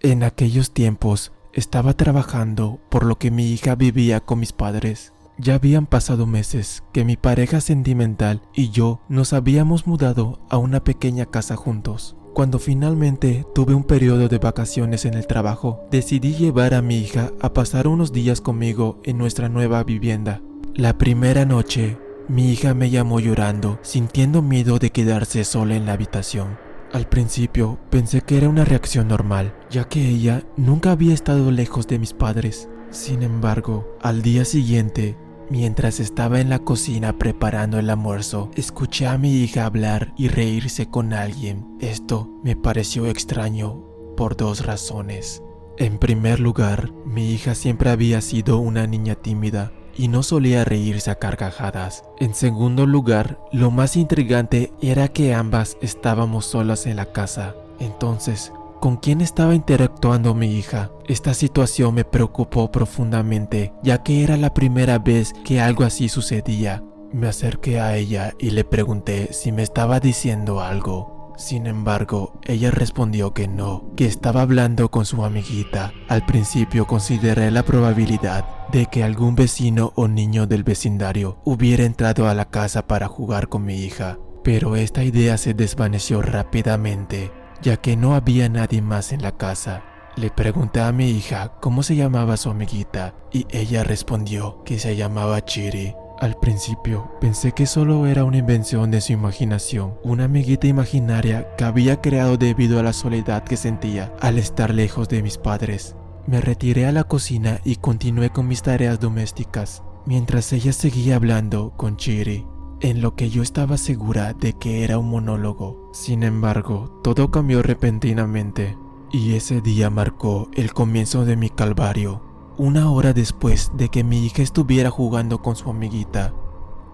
En aquellos tiempos estaba trabajando, por lo que mi hija vivía con mis padres. Ya habían pasado meses que mi pareja sentimental y yo nos habíamos mudado a una pequeña casa juntos. Cuando finalmente tuve un periodo de vacaciones en el trabajo, decidí llevar a mi hija a pasar unos días conmigo en nuestra nueva vivienda. La primera noche, mi hija me llamó llorando, sintiendo miedo de quedarse sola en la habitación. Al principio pensé que era una reacción normal, ya que ella nunca había estado lejos de mis padres. Sin embargo, al día siguiente, mientras estaba en la cocina preparando el almuerzo, escuché a mi hija hablar y reírse con alguien. Esto me pareció extraño por dos razones. En primer lugar, mi hija siempre había sido una niña tímida y no solía reírse a carcajadas. En segundo lugar, lo más intrigante era que ambas estábamos solas en la casa. Entonces, ¿con quién estaba interactuando mi hija? Esta situación me preocupó profundamente, ya que era la primera vez que algo así sucedía. Me acerqué a ella y le pregunté si me estaba diciendo algo. Sin embargo, ella respondió que no, que estaba hablando con su amiguita. Al principio consideré la probabilidad de que algún vecino o niño del vecindario hubiera entrado a la casa para jugar con mi hija, pero esta idea se desvaneció rápidamente, ya que no había nadie más en la casa. Le pregunté a mi hija cómo se llamaba su amiguita y ella respondió que se llamaba Chiri. Al principio pensé que solo era una invención de su imaginación, una amiguita imaginaria que había creado debido a la soledad que sentía al estar lejos de mis padres. Me retiré a la cocina y continué con mis tareas domésticas, mientras ella seguía hablando con Chiri, en lo que yo estaba segura de que era un monólogo. Sin embargo, todo cambió repentinamente, y ese día marcó el comienzo de mi calvario. Una hora después de que mi hija estuviera jugando con su amiguita,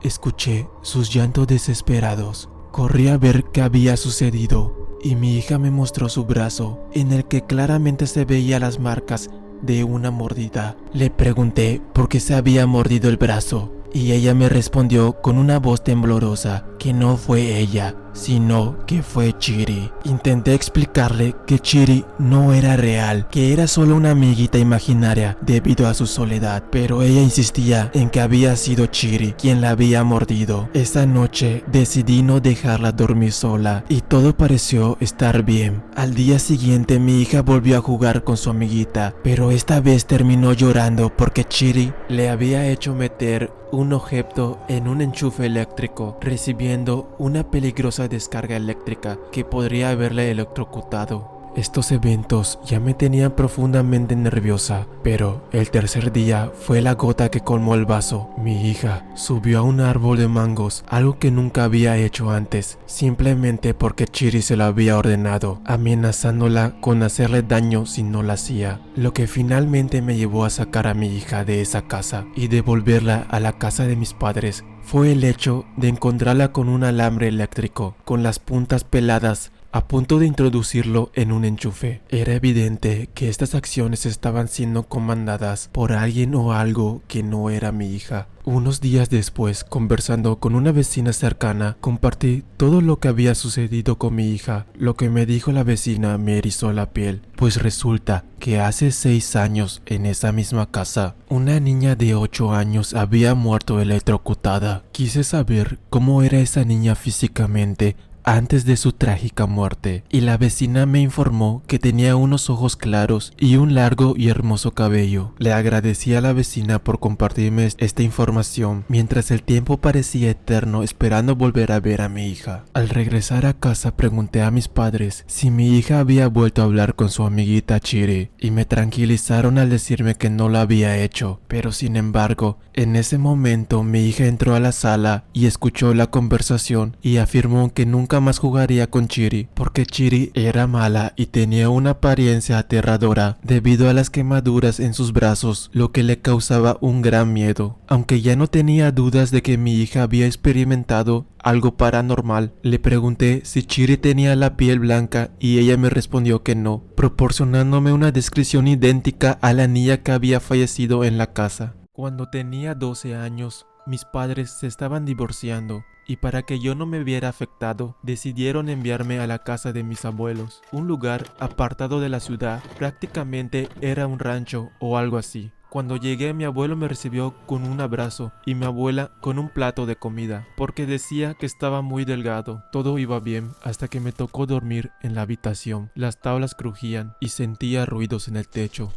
escuché sus llantos desesperados. Corrí a ver qué había sucedido y mi hija me mostró su brazo, en el que claramente se veían las marcas de una mordida. Le pregunté por qué se había mordido el brazo y ella me respondió con una voz temblorosa que no fue ella, sino que fue Chiri. Intenté explicarle que Chiri no era real, que era solo una amiguita imaginaria debido a su soledad, pero ella insistía en que había sido Chiri quien la había mordido. Esa noche decidí no dejarla dormir sola y todo pareció estar bien. Al día siguiente mi hija volvió a jugar con su amiguita, pero esta vez terminó llorando porque Chiri le había hecho meter un objeto en un enchufe eléctrico, recibiendo una peligrosa descarga eléctrica que podría haberle electrocutado. Estos eventos ya me tenían profundamente nerviosa, pero el tercer día fue la gota que colmó el vaso. Mi hija subió a un árbol de mangos, algo que nunca había hecho antes, simplemente porque Chiri se lo había ordenado, amenazándola con hacerle daño si no lo hacía, lo que finalmente me llevó a sacar a mi hija de esa casa y devolverla a la casa de mis padres. Fue el hecho de encontrarla con un alambre eléctrico, con las puntas peladas, a punto de introducirlo en un enchufe. Era evidente que estas acciones estaban siendo comandadas por alguien o algo que no era mi hija. Unos días después, conversando con una vecina cercana, compartí todo lo que había sucedido con mi hija. Lo que me dijo la vecina me erizó la piel, pues resulta que hace 6 años, en esa misma casa, una niña de 8 años había muerto electrocutada. Quise saber cómo era esa niña físicamente antes de su trágica muerte, y la vecina me informó que tenía unos ojos claros y un largo y hermoso cabello. Le agradecí a la vecina por compartirme esta información, mientras el tiempo parecía eterno esperando volver a ver a mi hija. Al regresar a casa pregunté a mis padres si mi hija había vuelto a hablar con su amiguita Chiri, y me tranquilizaron al decirme que no lo había hecho, pero sin embargo, en ese momento mi hija entró a la sala y escuchó la conversación y afirmó que nunca más jugaría con Chiri, porque Chiri era mala y tenía una apariencia aterradora debido a las quemaduras en sus brazos, lo que le causaba un gran miedo. Aunque ya no tenía dudas de que mi hija había experimentado algo paranormal, le pregunté si Chiri tenía la piel blanca y ella me respondió que no, proporcionándome una descripción idéntica a la niña que había fallecido en la casa. Cuando tenía 12 años, mis padres se estaban divorciando y para que yo no me viera afectado, decidieron enviarme a la casa de mis abuelos, un lugar apartado de la ciudad, prácticamente era un rancho o algo así. Cuando llegué, mi abuelo me recibió con un abrazo y mi abuela con un plato de comida, porque decía que estaba muy delgado. Todo iba bien hasta que me tocó dormir en la habitación. Las tablas crujían y sentía ruidos en el techo.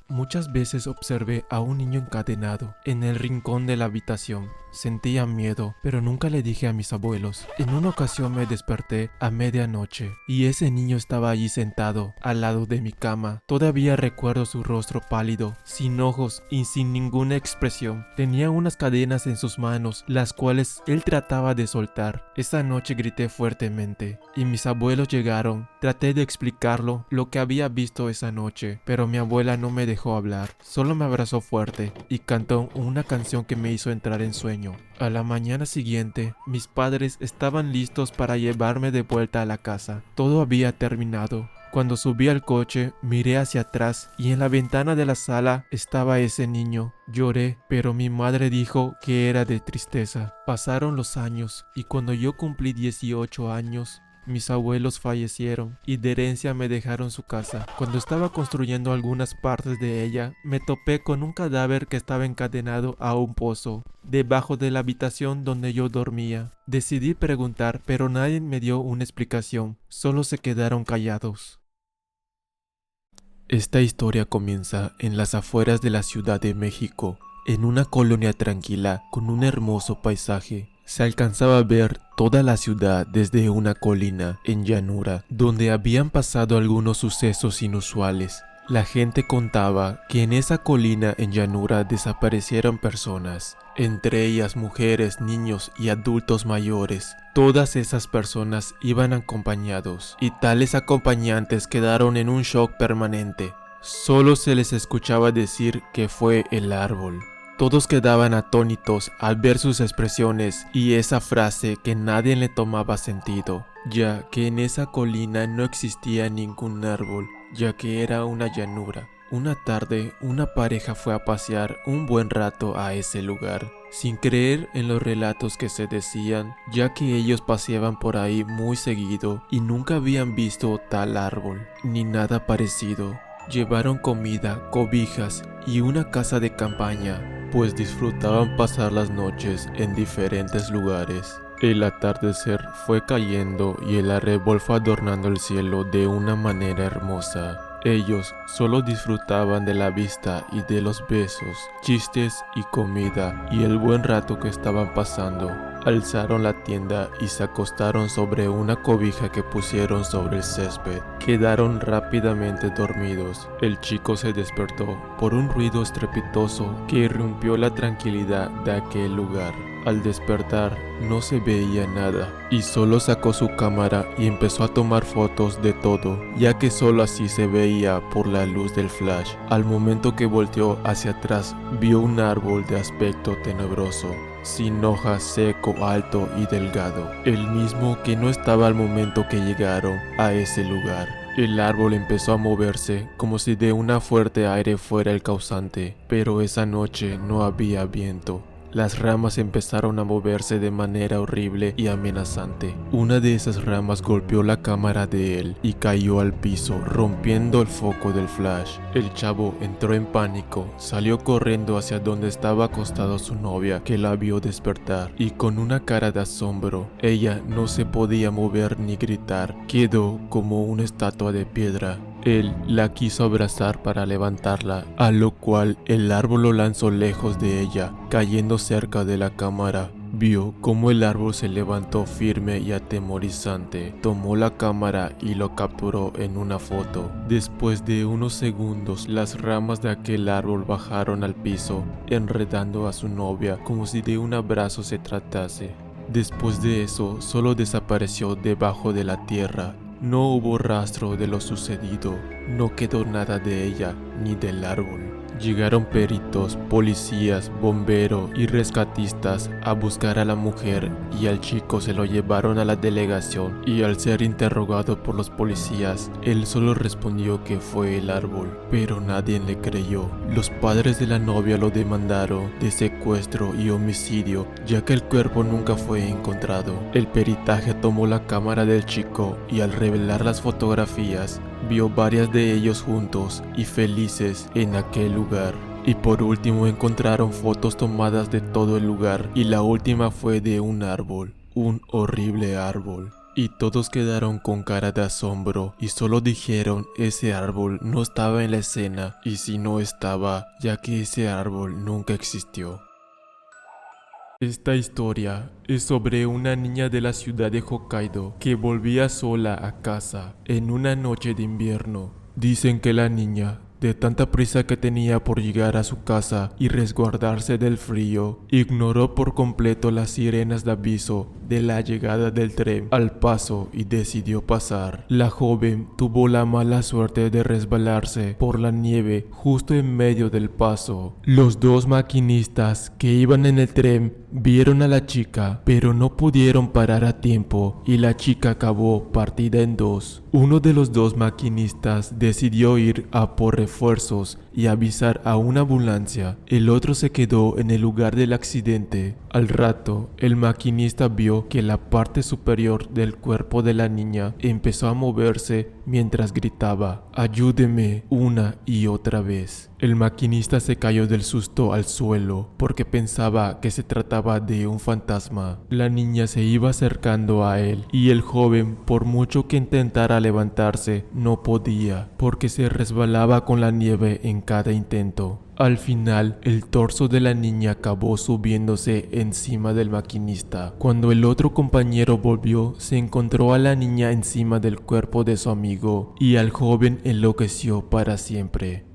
Muchas veces observé a un niño encadenado en el rincón de la habitación. Sentía miedo, pero nunca le dije a mis abuelos. En una ocasión me desperté a medianoche y ese niño estaba allí sentado al lado de mi cama. Todavía recuerdo su rostro pálido, sin ojos y sin ninguna expresión. Tenía unas cadenas en sus manos, las cuales él trataba de soltar. Esa noche grité fuertemente y mis abuelos llegaron. Traté de explicarlo lo que había visto esa noche, pero mi abuela no me dejó hablar. Solo me abrazó fuerte y cantó una canción que me hizo entrar en sueño. A la mañana siguiente, mis padres estaban listos para llevarme de vuelta a la casa. Todo había terminado. Cuando subí al coche, miré hacia atrás y en la ventana de la sala estaba ese niño. Lloré, pero mi madre dijo que era de tristeza. Pasaron los años y cuando yo cumplí 18 años, mis abuelos fallecieron y de herencia me dejaron su casa. Cuando estaba construyendo algunas partes de ella, me topé con un cadáver que estaba encadenado a un pozo, debajo de la habitación donde yo dormía. Decidí preguntar, pero nadie me dio una explicación, solo se quedaron callados. Esta historia comienza en las afueras de la Ciudad de México, en una colonia tranquila con un hermoso paisaje. Se alcanzaba a ver toda la ciudad desde una colina en llanura, donde habían pasado algunos sucesos inusuales. La gente contaba que en esa colina en llanura desaparecieron personas, entre ellas mujeres, niños y adultos mayores. Todas esas personas iban acompañados, y tales acompañantes quedaron en un shock permanente. Solo se les escuchaba decir que fue el árbol. Todos quedaban atónitos al ver sus expresiones y esa frase que nadie le tomaba sentido, ya que en esa colina no existía ningún árbol, ya que era una llanura. Una tarde, una pareja fue a pasear un buen rato a ese lugar, sin creer en los relatos que se decían, ya que ellos paseaban por ahí muy seguido y nunca habían visto tal árbol, ni nada parecido. Llevaron comida, cobijas y una casa de campaña, pues disfrutaban pasar las noches en diferentes lugares. El atardecer fue cayendo y el arrebol fue adornando el cielo de una manera hermosa. Ellos solo disfrutaban de la vista y de los besos, chistes y comida y el buen rato que estaban pasando. Alzaron la tienda y se acostaron sobre una cobija que pusieron sobre el césped. Quedaron rápidamente dormidos. El chico se despertó por un ruido estrepitoso que irrumpió la tranquilidad de aquel lugar. Al despertar no se veía nada y solo sacó su cámara y empezó a tomar fotos de todo, ya que solo así se veía por la luz del flash. Al momento que volteó hacia atrás, vio un árbol de aspecto tenebroso, sin hojas, seco, alto y delgado, el mismo que no estaba al momento que llegaron a ese lugar. El árbol empezó a moverse como si de una fuerte aire fuera el causante, pero esa noche no había viento. Las ramas empezaron a moverse de manera horrible y amenazante. Una de esas ramas golpeó la cámara de él y cayó al piso, rompiendo el foco del flash. El chavo entró en pánico, salió corriendo hacia donde estaba acostado su novia, que la vio despertar, y con una cara de asombro, ella no se podía mover ni gritar. Quedó como una estatua de piedra. Él la quiso abrazar para levantarla, a lo cual el árbol lo lanzó lejos de ella, cayendo cerca de la cámara. Vio cómo el árbol se levantó firme y atemorizante. Tomó la cámara y lo capturó en una foto. Después de unos segundos, las ramas de aquel árbol bajaron al piso, enredando a su novia como si de un abrazo se tratase. Después de eso, solo desapareció debajo de la tierra. No hubo rastro de lo sucedido, no quedó nada de ella ni del árbol. Llegaron peritos, policías, bomberos y rescatistas a buscar a la mujer y al chico se lo llevaron a la delegación y al ser interrogado por los policías, él solo respondió que fue el árbol, pero nadie le creyó. Los padres de la novia lo demandaron de secuestro y homicidio, ya que el cuerpo nunca fue encontrado. El peritaje tomó la cámara del chico y al revelar las fotografías, vio varias de ellos juntos y felices en aquel lugar. Y por último encontraron fotos tomadas de todo el lugar y la última fue de un árbol, un horrible árbol. Y todos quedaron con cara de asombro y solo dijeron ese árbol no estaba en la escena y si no estaba, ya que ese árbol nunca existió. Esta historia es sobre una niña de la ciudad de Hokkaido que volvía sola a casa en una noche de invierno. Dicen que la niña, de tanta prisa que tenía por llegar a su casa y resguardarse del frío, ignoró por completo las sirenas de aviso de la llegada del tren al paso y decidió pasar. La joven tuvo la mala suerte de resbalarse por la nieve justo en medio del paso. Los dos maquinistas que iban en el tren vieron a la chica, pero no pudieron parar a tiempo y la chica acabó partida en dos. Uno de los dos maquinistas decidió ir a por refuerzos y avisar a una ambulancia. El otro se quedó en el lugar del accidente. Al rato, el maquinista vio que la parte superior del cuerpo de la niña empezó a moverse mientras gritaba «¡Ayúdeme!» una y otra vez. El maquinista se cayó del susto al suelo porque pensaba que se trataba de un fantasma. La niña se iba acercando a él y el joven, por mucho que intentara levantarse, no podía porque se resbalaba con la nieve en cada intento. Al final, el torso de la niña acabó subiéndose encima del maquinista. Cuando el otro compañero volvió, se encontró a la niña encima del cuerpo de su amigo y al joven enloqueció para siempre.